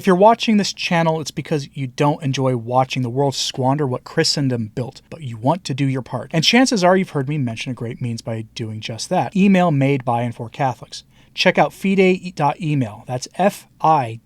If you're watching this channel, it's because you don't enjoy watching the world squander what Christendom built, but you want to do your part. And chances are you've heard me mention a great means by doing just that. Email made by and for Catholics. Check out fidei.email. That's FIDEI.email.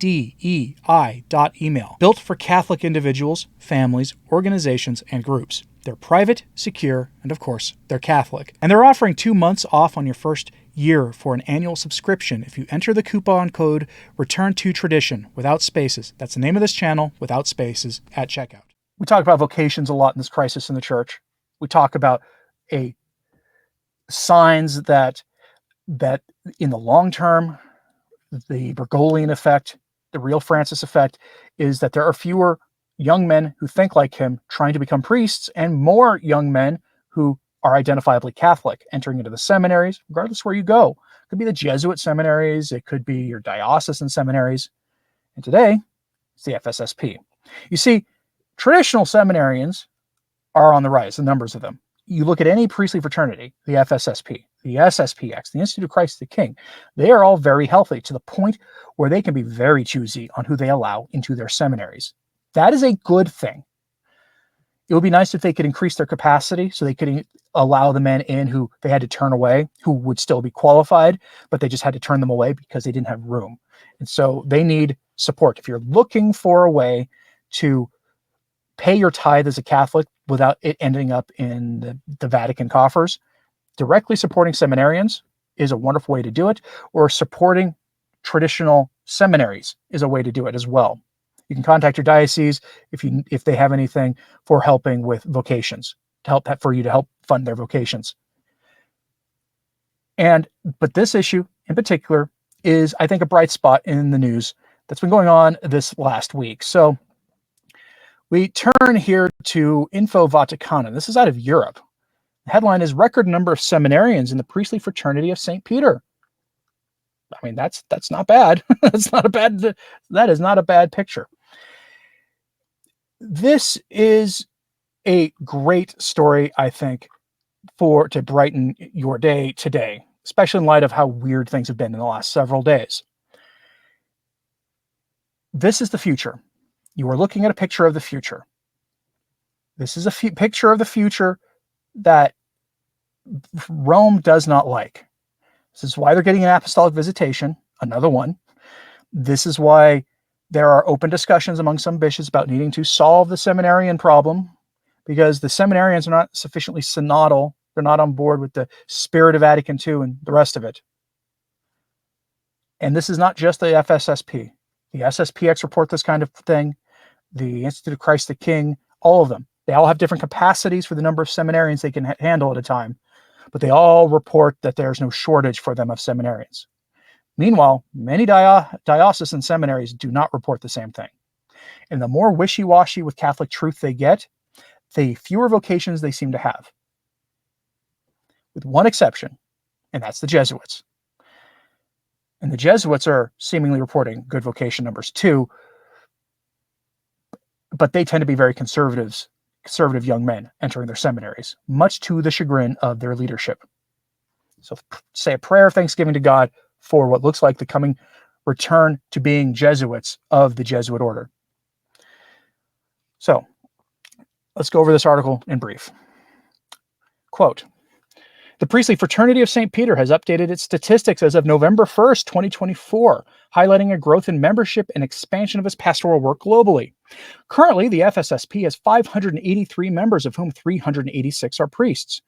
Built for Catholic individuals, families, organizations, and groups. They're private, secure, and of course, they're Catholic. And they're offering 2 months off on your first year for an annual subscription if you enter the coupon code Return to Tradition without spaces. That's the name of this channel, without spaces, at checkout. We talk about vocations a lot in this crisis in the church. We talk about signs that in the long term, the Bergoglian effect, the real Francis effect, is that there are fewer young men who think like him trying to become priests and more young men who are identifiably Catholic entering into the seminaries, regardless where you go. It could be the Jesuit seminaries, it could be your diocesan seminaries, and today it's the FSSP. You see, traditional seminarians are on the rise, the numbers of them. You look at any priestly fraternity, the FSSP, the SSPX, the Institute of Christ the King, they are all very healthy to the point where they can be very choosy on who they allow into their seminaries. That is a good thing. It would be nice if they could increase their capacity so they could allow the men in who they had to turn away, who would still be qualified, but they just had to turn them away because they didn't have room. And so they need support. If you're looking for a way to pay your tithe as a Catholic without it ending up in the Vatican coffers, directly supporting seminarians is a wonderful way to do it, or supporting traditional seminaries is a way to do it as well. You can contact your diocese if they have anything for helping with vocations, for you to help fund their vocations. But this issue in particular is, I think, a bright spot in the news that's been going on this last week. So we turn here to Info Vaticana. This is out of Europe. The headline is "Record Number of Seminarians in the Priestly Fraternity of St. Peter." I mean, that's not bad. That is not a bad picture. This is a great story, I think, to brighten your day today, especially in light of how weird things have been in the last several days. This is the future. You are looking at a picture of the future. This is a picture of the future that Rome does not like. This is why they're getting an apostolic visitation, another one. This is why there are open discussions among some bishops about needing to solve the seminarian problem, because the seminarians are not sufficiently synodal. They're not on board with the spirit of Vatican II and the rest of it. And this is not just the FSSP. The SSPX report this kind of thing. The Institute of Christ the King, all of them. They all have different capacities for the number of seminarians they can handle at a time, but they all report that there's no shortage for them of seminarians. Meanwhile, many diocesan seminaries do not report the same thing. And the more wishy-washy with Catholic truth they get, the fewer vocations they seem to have. With one exception, and that's the Jesuits. And the Jesuits are seemingly reporting good vocation numbers too, but they tend to be very conservative young men entering their seminaries, much to the chagrin of their leadership. So say a prayer of thanksgiving to God for what looks like the coming return to being Jesuits of the Jesuit order. So let's go over this article in brief. Quote, "The Priestly Fraternity of St. Peter has updated its statistics as of November 1st, 2024, highlighting a growth in membership and expansion of its pastoral work globally. Currently, the FSSP has 583 members, of whom 386 are priests.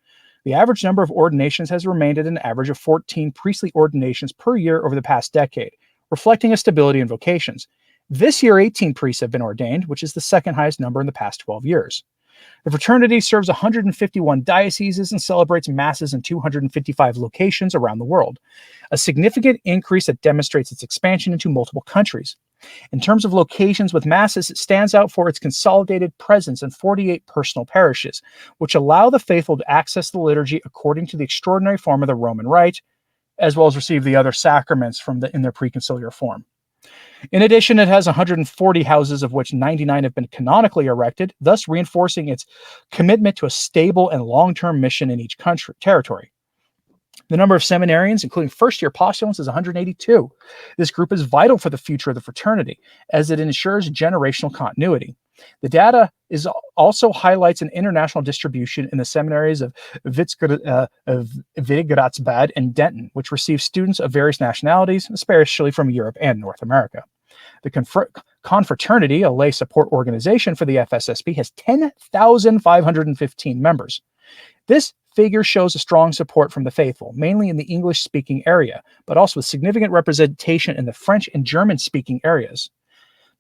The average number of ordinations has remained at an average of 14 priestly ordinations per year over the past decade, reflecting a stability in vocations. This year, 18 priests have been ordained, which is the second highest number in the past 12 years. The fraternity serves 151 dioceses and celebrates masses in 255 locations around the world, a significant increase that demonstrates its expansion into multiple countries. In terms of locations with masses, it stands out for its consolidated presence in 48 personal parishes, which allow the faithful to access the liturgy according to the extraordinary form of the Roman Rite, as well as receive the other sacraments in their preconciliar form. In addition, it has 140 houses, of which 99 have been canonically erected, thus reinforcing its commitment to a stable and long-term mission in each territory. The number of seminarians, including first-year postulants, is 182. This group is vital for the future of the fraternity, as it ensures generational continuity. The data also highlights an international distribution in the seminaries of Vitzgradsbad and Denton, which receive students of various nationalities, especially from Europe and North America. The Confraternity, a lay support organization for the FSSP, has 10,515 members. This figure shows a strong support from the faithful, mainly in the English-speaking area, but also with significant representation in the French and German-speaking areas.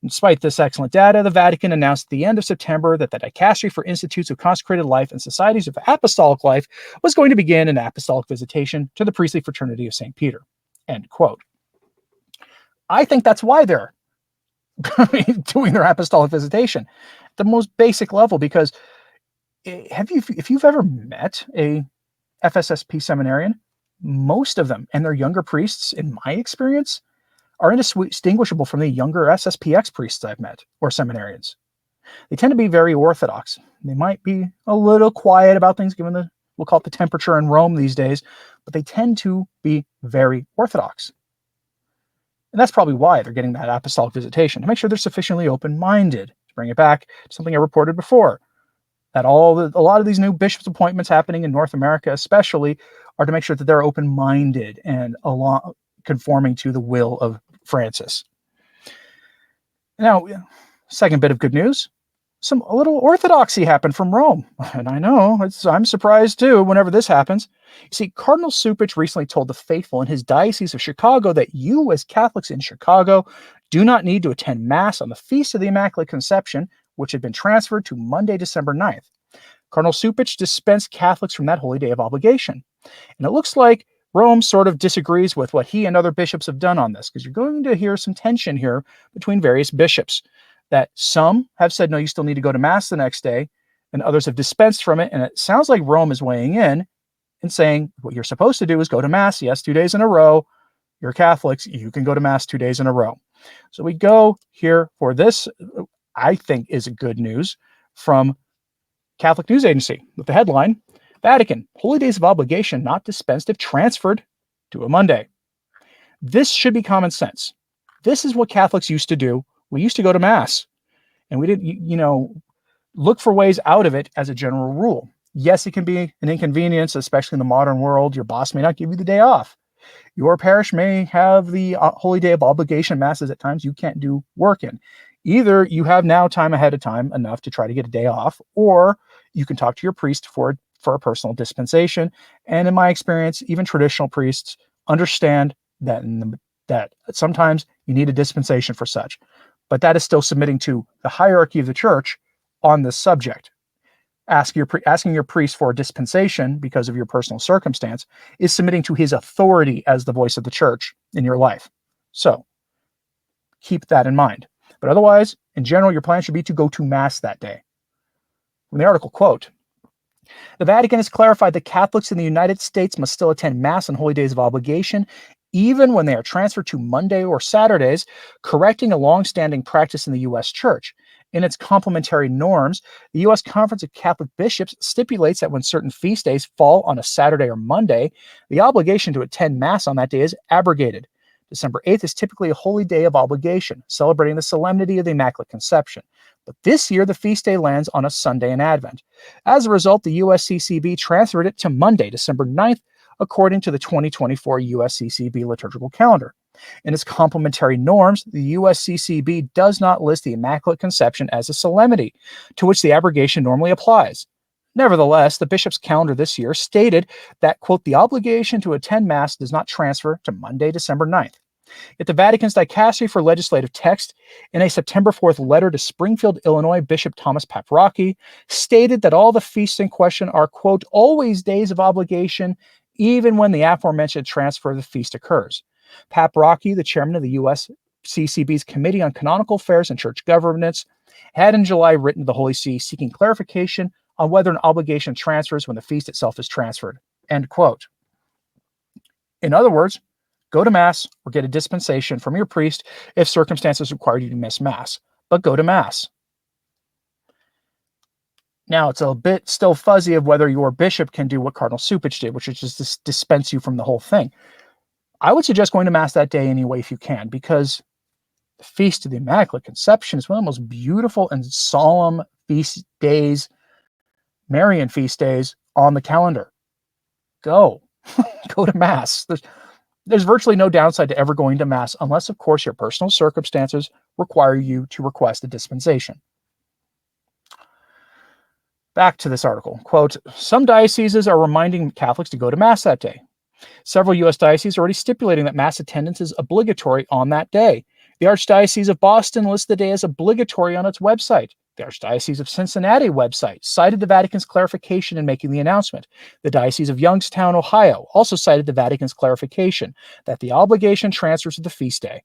Despite this excellent data, the Vatican announced at the end of September that the Dicastery for Institutes of Consecrated Life and Societies of Apostolic Life was going to begin an apostolic visitation to the priestly fraternity of St. Peter. End quote. I think that's why they're doing their apostolic visitation at the most basic level, because if you've ever met a FSSP seminarian, most of them and their younger priests, in my experience, are indistinguishable from the younger SSPX priests I've met, or seminarians. They tend to be very orthodox. They might be a little quiet about things, given we'll call it the temperature in Rome these days, but they tend to be very orthodox. And that's probably why they're getting that apostolic visitation, to make sure they're sufficiently open-minded. To bring it back to something I reported before, that a lot of these new bishops' appointments happening in North America especially are to make sure that they're open-minded and conforming to the will of Francis. Now, second bit of good news, a little orthodoxy happened from Rome. And I know, I'm surprised too whenever this happens. You see, Cardinal Cupich recently told the faithful in his Diocese of Chicago that you, as Catholics in Chicago, do not need to attend Mass on the Feast of the Immaculate Conception, which had been transferred to Monday, December 9th. Cardinal Cupich dispensed Catholics from that holy day of obligation. And it looks like Rome sort of disagrees with what he and other bishops have done on this, because you're going to hear some tension here between various bishops, that some have said, no, you still need to go to Mass the next day, and others have dispensed from it. And it sounds like Rome is weighing in and saying, what you're supposed to do is go to Mass, yes, 2 days in a row. You're Catholics, you can go to Mass 2 days in a row. So we go here for this, I think is good news, from Catholic News Agency with the headline, Vatican, holy days of obligation not dispensed if transferred to a Monday. This should be common sense. This is what Catholics used to do. We used to go to Mass, and we didn't, look for ways out of it as a general rule. Yes, it can be an inconvenience, especially in the modern world. Your boss may not give you the day off. Your parish may have the holy day of obligation masses at times you can't do work in. Either you have now time ahead of time enough to try to get a day off, or you can talk to your priest for a personal dispensation. And in my experience, even traditional priests understand that sometimes you need a dispensation for such. But that is still submitting to the hierarchy of the church on this subject. Asking your priest for a dispensation because of your personal circumstance is submitting to his authority as the voice of the church in your life. So keep that in mind. But otherwise, in general, your plan should be to go to Mass that day. From the article, quote, the Vatican has clarified that Catholics in the United States must still attend Mass on holy days of obligation, even when they are transferred to Monday or Saturdays, correcting a long-standing practice in the U.S. Church. In its complementary norms, the U.S. Conference of Catholic Bishops stipulates that when certain feast days fall on a Saturday or Monday, the obligation to attend Mass on that day is abrogated. December 8th is typically a holy day of obligation, celebrating the solemnity of the Immaculate Conception. But this year, the feast day lands on a Sunday in Advent. As a result, the USCCB transferred it to Monday, December 9th, according to the 2024 USCCB liturgical calendar. In its complementary norms, the USCCB does not list the Immaculate Conception as a solemnity, to which the abrogation normally applies. Nevertheless, the bishop's calendar this year stated that, quote, the obligation to attend Mass does not transfer to Monday, December 9th. Yet the Vatican's Dicastery for Legislative Text, in a September 4th letter to Springfield, Illinois Bishop Thomas Paprocki, stated that all the feasts in question are, quote, always days of obligation, even when the aforementioned transfer of the feast occurs. Paprocki, the chairman of the USCCB's Committee on Canonical Affairs and Church Governance, had in July written to the Holy See seeking clarification on whether an obligation transfers when the feast itself is transferred, end quote. In other words, go to Mass or get a dispensation from your priest if circumstances require you to miss Mass, but go to Mass. Now, it's a bit still fuzzy of whether your bishop can do what Cardinal Supich did, which is just dispense you from the whole thing. I would suggest going to Mass that day anyway if you can, because the Feast of the Immaculate Conception is one of the most beautiful and solemn feast days, Marian feast days on the calendar. Go. Go to Mass. There's virtually no downside to ever going to Mass, unless, of course, your personal circumstances require you to request a dispensation. Back to this article. Quote, some dioceses are reminding Catholics to go to Mass that day. Several U.S. dioceses are already stipulating that Mass attendance is obligatory on that day. The Archdiocese of Boston lists the day as obligatory on its website. The Archdiocese of Cincinnati website cited the Vatican's clarification in making the announcement. The Diocese of Youngstown, Ohio, also cited the Vatican's clarification that the obligation transfers to the feast day.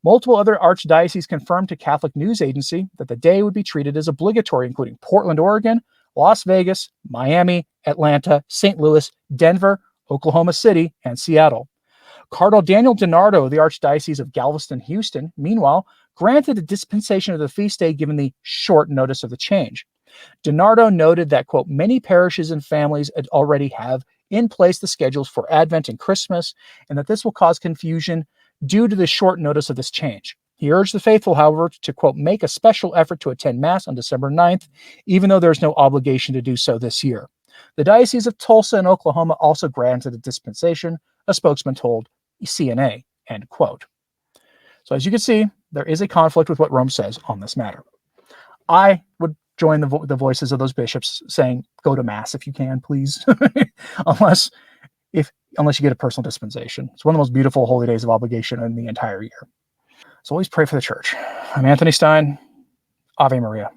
Multiple other archdioceses confirmed to Catholic News Agency that the day would be treated as obligatory, including Portland, Oregon, Las Vegas, Miami, Atlanta, St. Louis, Denver, Oklahoma City, and Seattle. Cardinal Daniel DiNardo of the Archdiocese of Galveston, Houston, meanwhile, granted a dispensation of the feast day given the short notice of the change. DiNardo noted that, quote, many parishes and families already have in place the schedules for Advent and Christmas, and that this will cause confusion due to the short notice of this change. He urged the faithful, however, to, quote, make a special effort to attend Mass on December 9th, even though there's no obligation to do so this year. The Diocese of Tulsa in Oklahoma also granted a dispensation, a spokesman told CNA, end quote. So as you can see, there is a conflict with what Rome says on this matter. I would join the voices of those bishops saying, go to Mass if you can, please, unless you get a personal dispensation. It's one of the most beautiful holy days of obligation in the entire year. So always pray for the church. I'm Anthony Stine. Ave Maria.